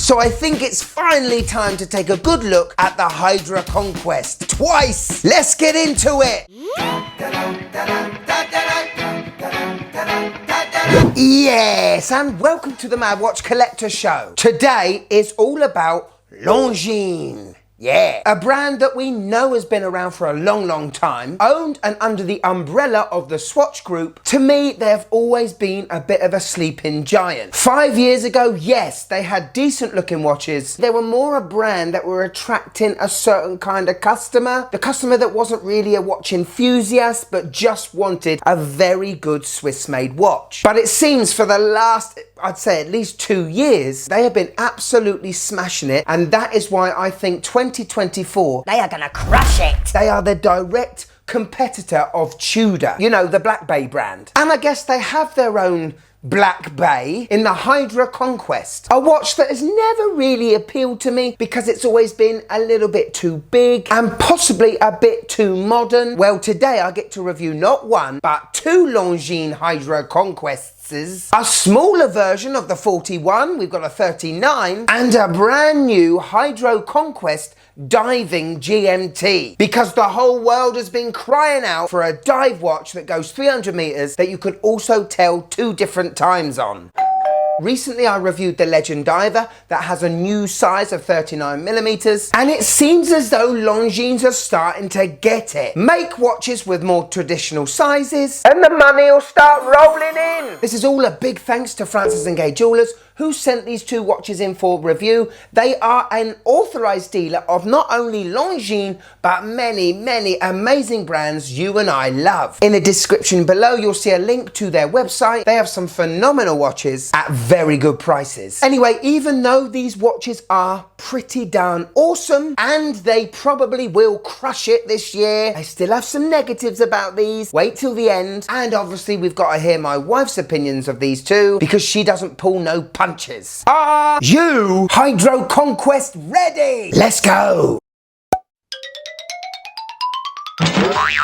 So I think it's finally time to take a good look at the Hydroconquest twice. Let's get into it. Yes, and welcome to the Mad Watch Collector Show. Today is all about Longines. Yeah, a brand that we know has been around for a long time, owned and under the umbrella of the Swatch Group. To me, they have always been a bit of a sleeping giant. 5 years ago, yes, they had decent looking watches. They were more a brand that were attracting a certain kind of customer. The customer that wasn't really a watch enthusiast, but just wanted a very good Swiss made watch. But it seems for the last, I'd say at least 2 years, they have been absolutely smashing it. And that is why I think 2024, they are gonna crush it. They are the direct competitor of Tudor, you know, the Black Bay brand. And I guess they have their own Black Bay in the Hydroconquest, a watch that has never really appealed to me because it's always been a little bit too big and possibly a bit too modern. Well, today I get to review not one, but two Longines Hydroconquests. A smaller version of the 41, we've got a 39, and a brand new Hydroconquest diving GMT, because the whole world has been crying out for a dive watch that goes 300 meters that you could also tell 2 different times on. Recently I reviewed the Legend Diver that has a new size of 39mm, and it seems as though Longines are starting to get it. Make watches with more traditional sizes and the money will start rolling in. This is all a big thanks to Francis and Gaye Jewelers, who sent these 2 watches in for review. They are an authorized dealer of not only Longines, but many amazing brands you and I love. In the description below, you'll see a link to their website. They have some phenomenal watches at very good prices. Anyway, even though these watches are pretty darn awesome, and they probably will crush it this year, I still have some negatives about these. Wait till the end. And obviously we've got to hear my wife's opinions of these 2, because she doesn't pull no punches. Are you Hydroconquest ready? Let's go.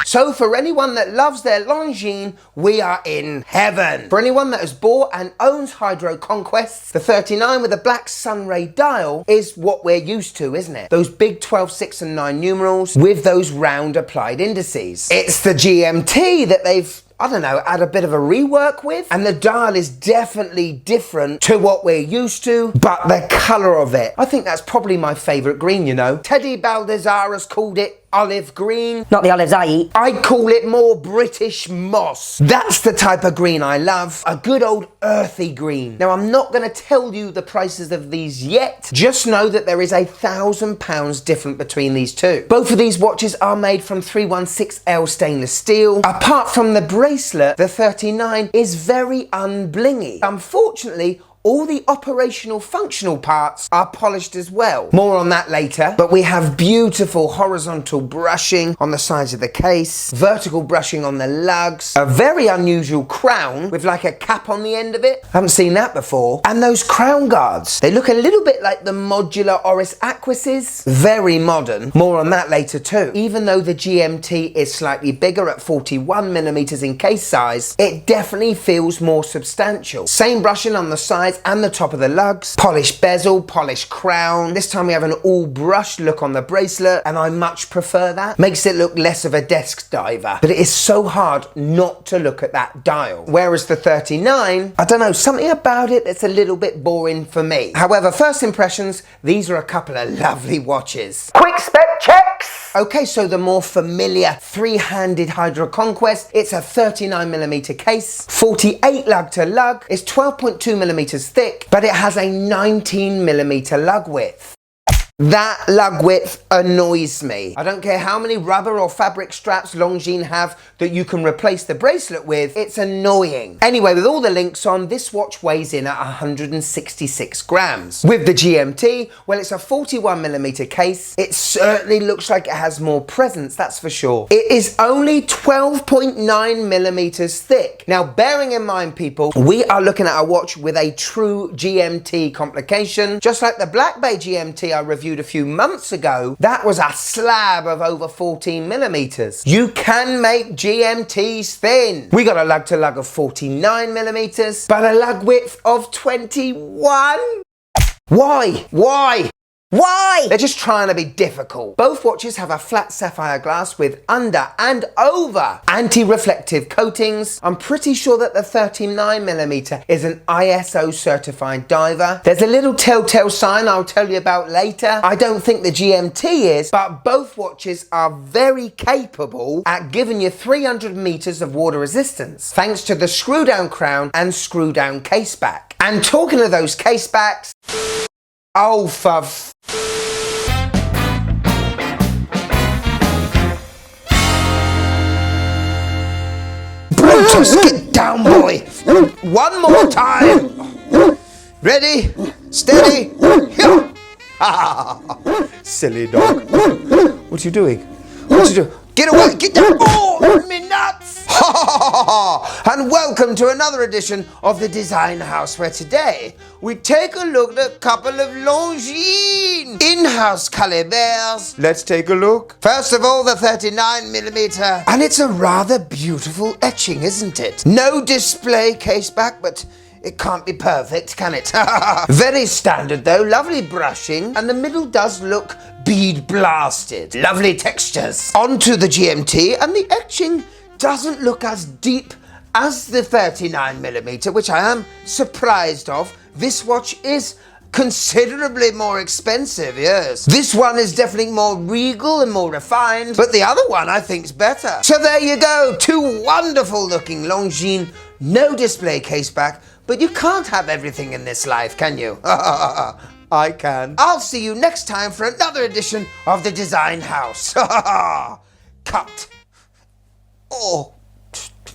So for anyone that loves their Longines, we are in heaven. For anyone that has bought and owns Hydroconquests, the 39 with a black sunray dial is what we're used to, isn't it? Those big 12, 6 and 9 numerals with those round applied indices. It's the GMT that they've, I don't know, add a bit of a rework with, and the dial is definitely different to what we're used to, but the colour of it, I think that's probably my favourite green, you know. Teddy Baldessar has called it olive green. Not the olives I eat. I'd call it more British moss. That's the type of green I love. A good old earthy green. Now, I'm not going to tell you the prices of these yet. Just know that there is £1,000 different between these 2. Both of these watches are made from 316L stainless steel. Apart from the bracelet, the 39 is very unblingy. Unfortunately, all the operational functional parts are polished as well. More on that later, but we have beautiful horizontal brushing on the sides of the case, vertical brushing on the lugs, a very unusual crown with like a cap on the end of it. Haven't seen that before. And those crown guards, they look a little bit like the modular Oris Aquises. Very modern. More on that later too. Even though the GMT is slightly bigger at 41mm in case size, it definitely feels more substantial. Same brushing on the sides and the top of the lugs, polished bezel, polished crown. This time we have an all brushed look on the bracelet, and I much prefer that. Makes it look less of a desk diver, but it is so hard not to look at that dial. Whereas the 39, I don't know, something about it that's a little bit boring for me. However, first impressions, these are a couple of lovely watches. Quick spec checks! Okay, so the more familiar 3-handed Hydroconquest, it's a 39mm case, 48 lug to lug, it's 12.2mm thick, but it has a 19mm lug width. That lug width annoys me. I don't care how many rubber or fabric straps Longines have that you can replace the bracelet with, it's annoying. Anyway, with all the links on, this watch weighs in at 166 grams. With the GMT, well, it's a 41mm case. It certainly looks like it has more presence, that's for sure. It is only 12.9mm thick. Now, bearing in mind, people, we are looking at a watch with a true GMT complication. Just like the Black Bay GMT I reviewed a few months ago, that was a slab of over 14mm. You can make GMTs thin. We got a lug to lug of 49mm, but a lug width of 21. Why? Why? Why? They're just trying to be difficult. Both watches have a flat sapphire glass with under and over anti-reflective coatings. I'm pretty sure that the 39mm is an ISO certified diver. There's a little telltale sign I'll tell you about later. I don't think the GMT is, but both watches are very capable at giving you 300 meters of water resistance, thanks to the screw down crown and screw down case back. And talking of those case backs, oh, for Brutus, get down, boy. One more time. Ready, steady, here. Silly dog. What are you doing? What you do? Get away, get down. Oh, me nuts. And welcome to another edition of the Design House, where today we take a look at a couple of Longines in-house calibers. Let's take a look. First of all, the 39mm. And it's a rather beautiful etching, isn't it? No display case back, but it can't be perfect, can it? Very standard though, lovely brushing, and the middle does look bead blasted. Lovely textures. Onto the GMT, and the etching doesn't look as deep as the 39mm, which I am surprised of. This watch is considerably more expensive, yes. This one is definitely more regal and more refined, but the other one I think's better. So there you go, two wonderful looking Longines, no display case back, but you can't have everything in this life, can you? I can. I'll see you next time for another edition of the Design House. Cut. Oh,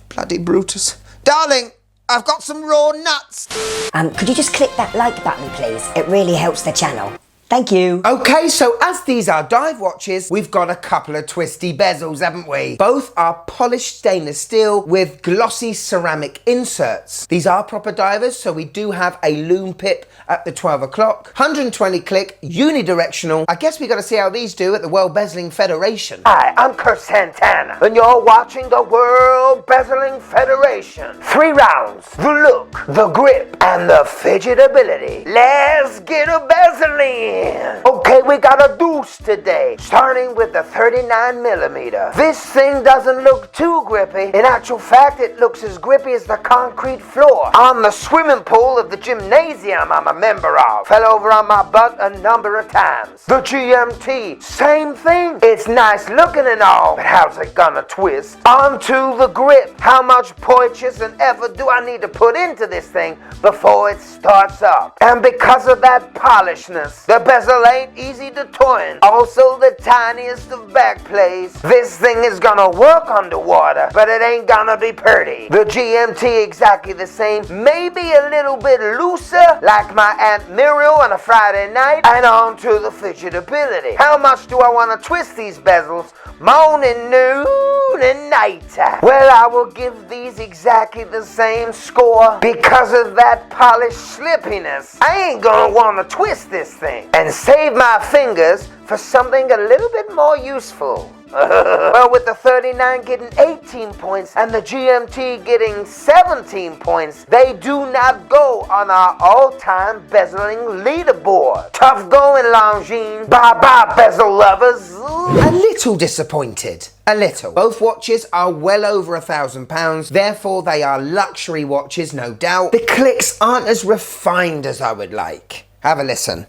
bloody Brutus. Darling, I've got some raw nuts. Could you just click that like button, please? It really helps the channel. Thank you. Okay, so as these are dive watches, we've got a couple of twisty bezels, haven't we? Both are polished stainless steel with glossy ceramic inserts. These are proper divers, so we do have a loom pip at the 12 o'clock. 120 click, unidirectional. I guess we got to see how these do at the World Bezeling Federation. Hi, I'm Kurt Santana, and you're watching the World Bezeling Federation. 3 rounds, the look, the grip, and the fidgetability. Let's get a bezeling. Okay, we got a deuce today, starting with the 39mm. This thing doesn't look too grippy. In actual fact, it looks as grippy as the concrete floor on the swimming pool of the gymnasium I'm a member of. Fell over on my butt a number of times. The GMT, same thing. It's nice looking and all, but how's it gonna twist? Onto the grip. How much purchase and effort do I need to put into this thing before it starts up? And because of that polishness, the bezel ain't easy to turn. Also the tiniest of back plays. This thing is gonna work underwater, but it ain't gonna be pretty. The GMT exactly the same, maybe a little bit looser, like my Aunt Muriel on a Friday night, and on to the fidgetability. How much do I want to twist these bezels? Morning, noon, and night. Well, I will give these exactly the same score because of that polished slippiness. I ain't gonna want to twist this thing and save my fingers for something a little bit more useful. Well, with the 39 getting 18 points and the GMT getting 17 points, they do not go on our all-time bezeling leaderboard. Tough going, Longines. Bye-bye, bezel lovers. A little disappointed. A little. Both watches are well over £1,000, therefore they are luxury watches, no doubt. The clicks aren't as refined as I would like. Have a listen.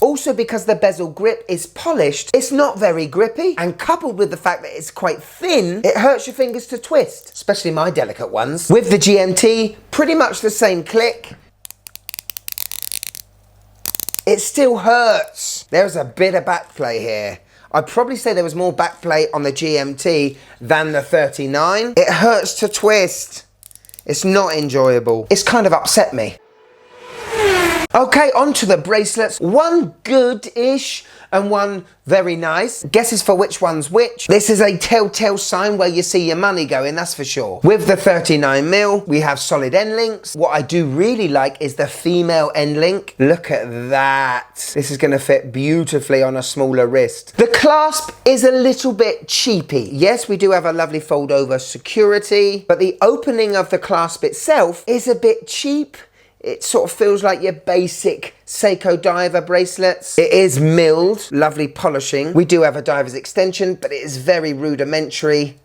Also, because the bezel grip is polished, it's not very grippy, and coupled with the fact that it's quite thin, it hurts your fingers to twist, especially my delicate ones. With the GMT, pretty much the same click. It still hurts. There's a bit of backplay here. I'd probably say there was more backplay on the GMT than the 39. It hurts to twist. It's not enjoyable. It's kind of upset me. Okay, on to the bracelets. One good-ish and one very nice. Guesses for which one's which. This is a telltale sign where you see your money going, that's for sure. With the 39mm, we have solid end links. What I do really like is the female end link. Look at that. This is going to fit beautifully on a smaller wrist. The clasp is a little bit cheapy. Yes, we do have a lovely fold-over security, but the opening of the clasp itself is a bit cheap. It sort of feels like your basic Seiko diver bracelets. It is milled, lovely polishing. We do have a diver's extension, but it is very rudimentary.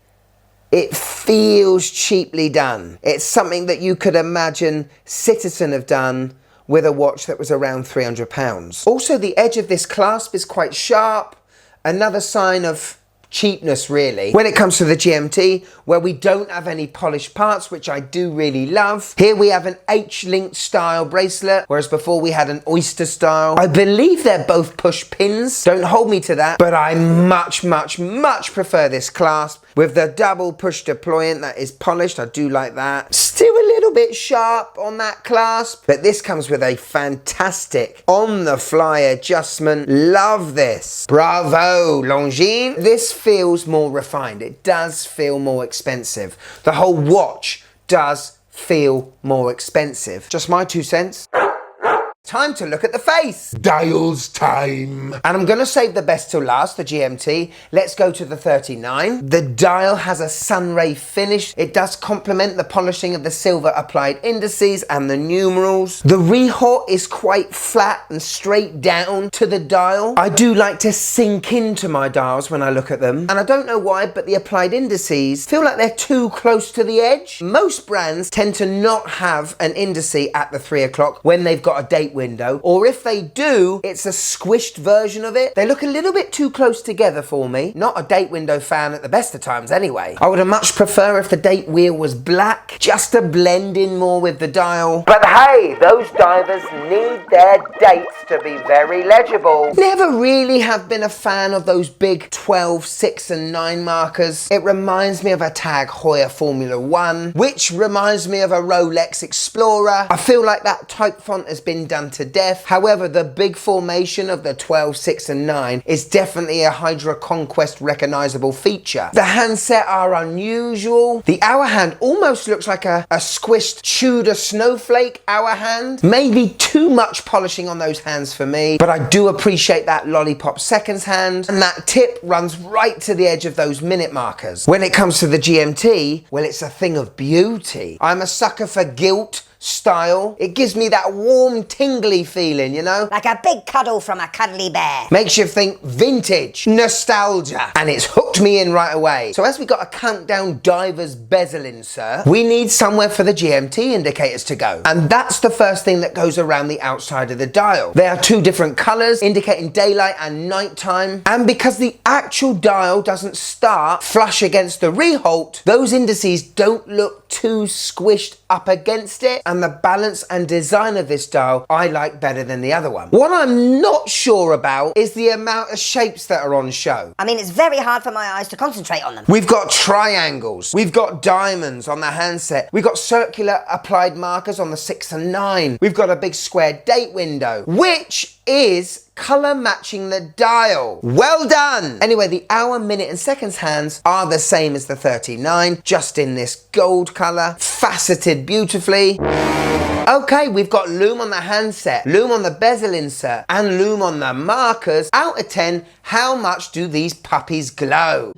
It feels cheaply done. It's something that you could imagine Citizen have done with a watch that was around £300. Also, the edge of this clasp is quite sharp. Another sign of cheapness, really. When it comes to the GMT, where we don't have any polished parts, which I do really love. Here we have an H-link style bracelet, whereas before we had an oyster style. I believe they're both push pins. Don't hold me to that, but I much prefer this clasp with the double push deployant that is polished. I do like that. Still a little bit sharp on that clasp, but this comes with a fantastic on-the-fly adjustment. Love this. Bravo, Longines. This feels more refined. It does feel more expensive. The whole watch does feel more expensive. Just my 2 cents. Time to look at the face. Dials time. And I'm going to save the best till last, the GMT. Let's go to the 39. The dial has a sunray finish. It does complement the polishing of the silver applied indices and the numerals. The rehaut is quite flat and straight down to the dial. I do like to sink into my dials when I look at them. And I don't know why, but the applied indices feel like they're too close to the edge. Most brands tend to not have an indice at the 3 o'clock when they've got a date window, or if they do, it's a squished version of it. They look a little bit too close together for me. Not a date window fan at the best of times anyway. I would have much prefer if the date wheel was black, just to blend in more with the dial. But hey, those divers need their dates to be very legible. Never really have been a fan of those big 12, 6 and 9 markers. It reminds me of a Tag Heuer Formula 1, which reminds me of a Rolex Explorer. I feel like that type font has been done to death. However, the big formation of the 12, 6 and 9 is definitely a Hydroconquest recognizable feature. The handset are unusual. The hour hand almost looks like a squished Tudor snowflake hour hand. Maybe too much polishing on those hands for me, but I do appreciate that lollipop seconds hand, and that tip runs right to the edge of those minute markers. When it comes to the GMT, well, it's a thing of beauty. I'm a sucker for gilt style. It gives me that warm, tingly feeling, you know? Like a big cuddle from a cuddly bear. Makes you think vintage, nostalgia, and it's hooked me in right away. So as we got a countdown diver's bezel insert, we need somewhere for the GMT indicators to go. And that's the first thing that goes around the outside of the dial. There are 2 different colors indicating daylight and nighttime. And because the actual dial doesn't start flush against the rehaut, those indices don't look too squished up against it, and the balance and design of this dial I like better than the other one. What I'm not sure about is the amount of shapes that are on show. I mean, it's very hard for my eyes to concentrate on them. We've got triangles, we've got diamonds on the handset, we've got circular applied markers on the 6 and 9, we've got a big square date window, which is colour matching the dial. Well done! Anyway, the hour, minute and seconds hands are the same as the 39, just in this gold colour, faceted beautifully. Okay, we've got lume on the handset, lume on the bezel insert, and lume on the markers. Out of 10, how much do these puppies glow?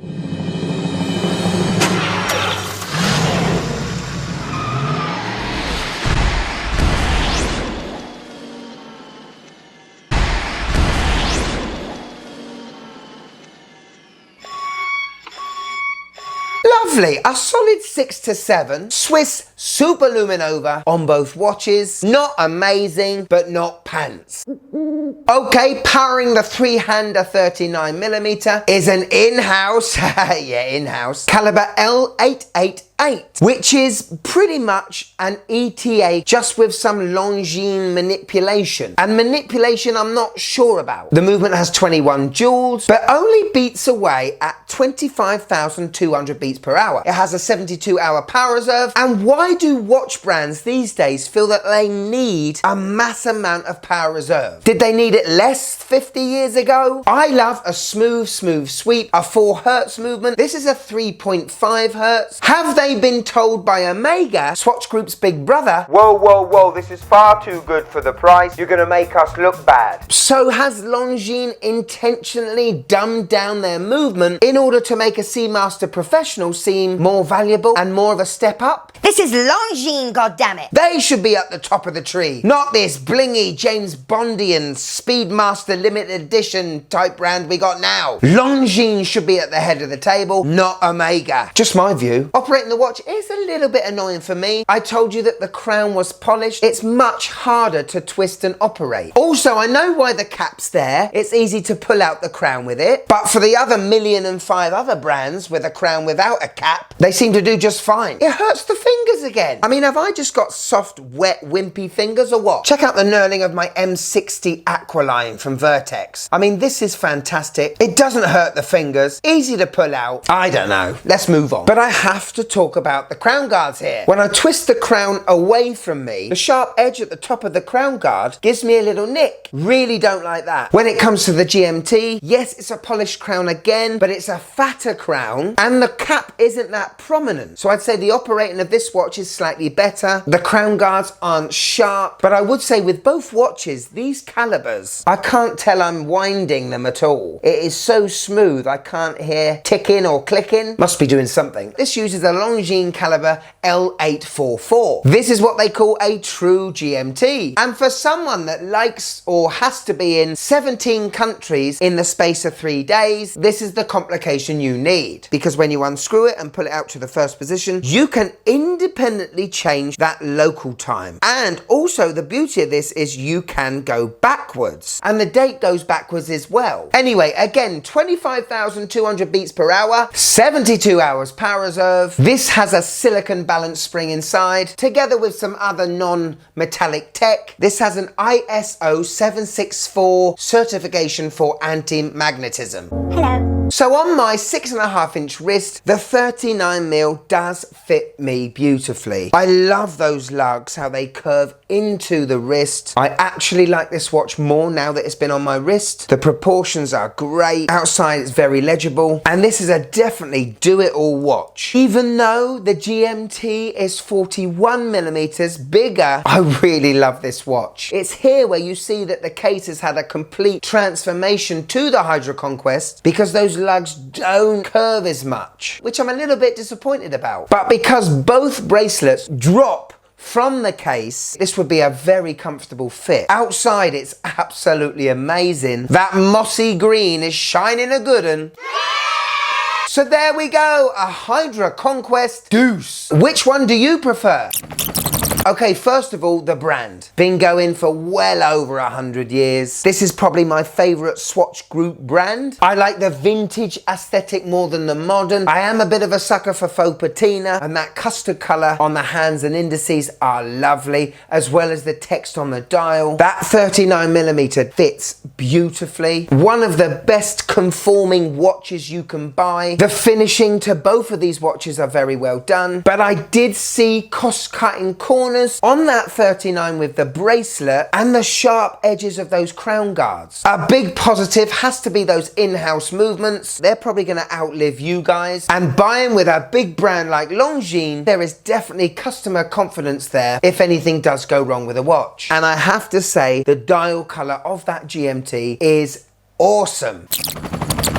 Lovely, a solid 6 to 7. Swiss Super Luminova on both watches. Not amazing, but not pants. Okay, powering the 3-hander 39mm is an in-house, yeah, in-house, caliber L888, which is pretty much an ETA just with some Longines manipulation. And manipulation I'm not sure about. The movement has 21 joules, but only beats away at 25,200 beats per hour. It has a 72-hour power reserve. And why do watch brands these days feel that they need a mass amount of power reserve? Did they need it less 50 years ago? I love a smooth sweep, a 4 Hertz movement. This is a 3.5 Hertz. Have they they've been told by Omega, Swatch Group's big brother, whoa, this is far too good for the price, you're gonna make us look bad. So has Longines intentionally dumbed down their movement in order to make a Seamaster Professional seem more valuable and more of a step up? This is Longines, goddammit. They should be at the top of the tree, not this blingy James Bondian Speedmaster limited edition type brand we got now. Longines should be at the head of the table, not Omega. Just my view. Operating the watch is a little bit annoying for me. I told you that the crown was polished. It's much harder to twist and operate. Also, I know why the cap's there. It's easy to pull out the crown with it. But for the other 1,000,005 other brands with a crown without a cap, they seem to do just fine. It hurts the fingers again. I mean, have I just got soft, wet, wimpy fingers or what? Check out the knurling of my M60 Aqualine from Vertex. I mean, this is fantastic. It doesn't hurt the fingers. Easy to pull out. I don't know. Let's move on. But I have to talk about the crown guards here. When I twist the crown away from me, the sharp edge at the top of the crown guard gives me a little nick. Really don't like that. When it comes to the GMT, yes, it's a polished crown again, but it's a fatter crown and the cap isn't that prominent. So I'd say the operating of this watch is slightly better. The crown guards aren't sharp, but I would say with both watches, these calibers, I can't tell I'm winding them at all. It is so smooth, I can't hear ticking or clicking. Must be doing something. This uses a Longines caliber L844. This is what they call a true GMT. And for someone that likes or has to be in 17 countries in the space of 3 days, this is the complication you need. Because when you unscrew it and pull it out to the first position, you can independently change that local time. And also the beauty of this is you can go backwards. And the date goes backwards as well. Anyway, again, 25,200 beats per hour, 72 hours power reserve. This has a silicon balance spring inside, together with some other non-metallic tech. This has an ISO 764 certification for anti-magnetism. Hello. So on my 6.5-inch wrist, the 39mm does fit me beautifully. I love those lugs, how they curve into the wrist. I actually like this watch more now that it's been on my wrist. The proportions are great. Outside it's very legible. And this is a definitely do-it-all watch. Even though the GMT is 41mm bigger, I really love this watch. It's here where you see that the case has had a complete transformation to the Hydroconquest because those lugs don't curve as much, which I'm a little bit disappointed about. But because both bracelets drop from the case, this would be a very comfortable fit. Outside, it's absolutely amazing. That mossy green is shining a good un. So there we go, a Hydroconquest Deuce. Which one do you prefer? Okay, first of all, the brand. Been going for well over 100 years. This is probably my favourite Swatch Group brand. I like the vintage aesthetic more than the modern. I am a bit of a sucker for faux patina, and that custard colour on the hands and indices are lovely, as well as the text on the dial. That 39mm fits beautifully. One of the best conforming watches you can buy. The finishing to both of these watches are very well done, but I did see cost-cutting corners on that 39 with the bracelet and the sharp edges of those crown guards. A big positive has to be those in-house movements. They're probably going to outlive you guys. And buying with a big brand like Longines, there is definitely customer confidence there if anything does go wrong with a watch. And I have to say, the dial colour of that GMT is awesome.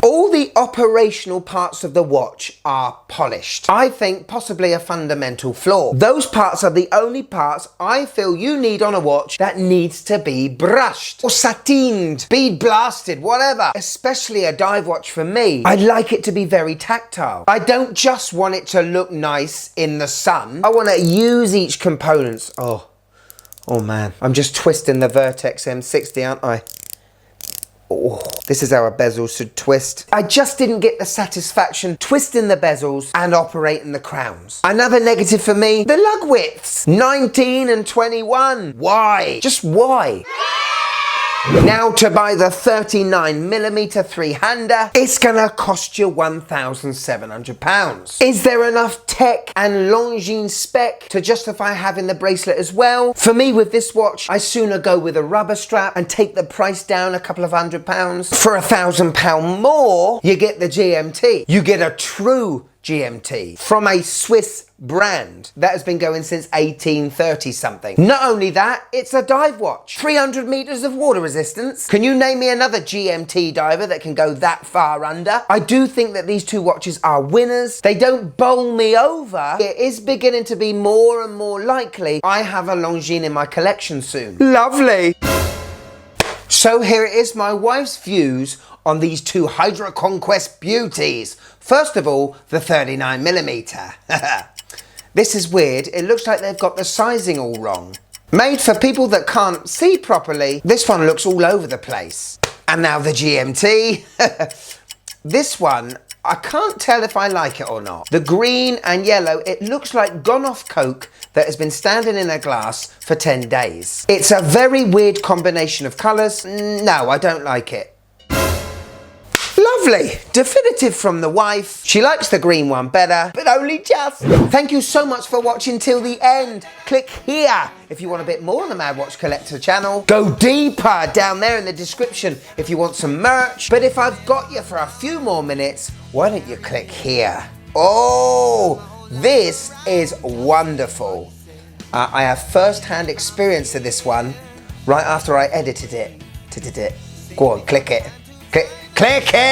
All the operational parts of the watch are polished. I think possibly a fundamental flaw. Those parts are the only parts I feel you need on a watch that needs to be brushed or satined, bead blasted, whatever. Especially a dive watch for me. I like it to be very tactile. I don't just want it to look nice in the sun. I want to use each component. Oh man. I'm just twisting the Vertex M60, aren't I? Oh, this is how a bezel should twist. I just didn't get the satisfaction twisting the bezels and operating the crowns. Another negative for me, the lug widths. 19 and 21. Why? Just why? Now to buy the 39mm three-hander, it's gonna cost you £1,700. Is there enough tech and Longines spec to justify having the bracelet as well? For me with this watch, I sooner go with a rubber strap and take the price down a couple of £100. For £1,000 more, you get the GMT. You get a true GMT from a Swiss brand that has been going since 1830 something. Not only that, it's a dive watch. 300 meters of water resistance. Can you name me another GMT diver that can go that far under? I do think that these two watches are winners. They don't bowl me over. It is beginning to be more and more likely I have a Longines in my collection soon. Lovely. So here it is, my wife's views on these two Hydroconquest beauties. First of all, the 39mm. This is weird. It looks like they've got the sizing all wrong. Made for people that can't see properly, this one looks all over the place. And now the GMT. This one, I can't tell if I like it or not. The green and yellow, it looks like gone off Coke that has been standing in a glass for 10 days. It's a very weird combination of colours. No, I don't like it. Lovely, definitive from the wife. She likes the green one better, but only just. Thank you so much for watching till the end. Click here if you want a bit more on the Mad Watch Collector channel. Go deeper down there in the description if you want some merch. But if I've got you for a few more minutes, why don't you click here? Oh, this is wonderful. I have first-hand experience of this one right after I edited it. Go on, click it. Click it!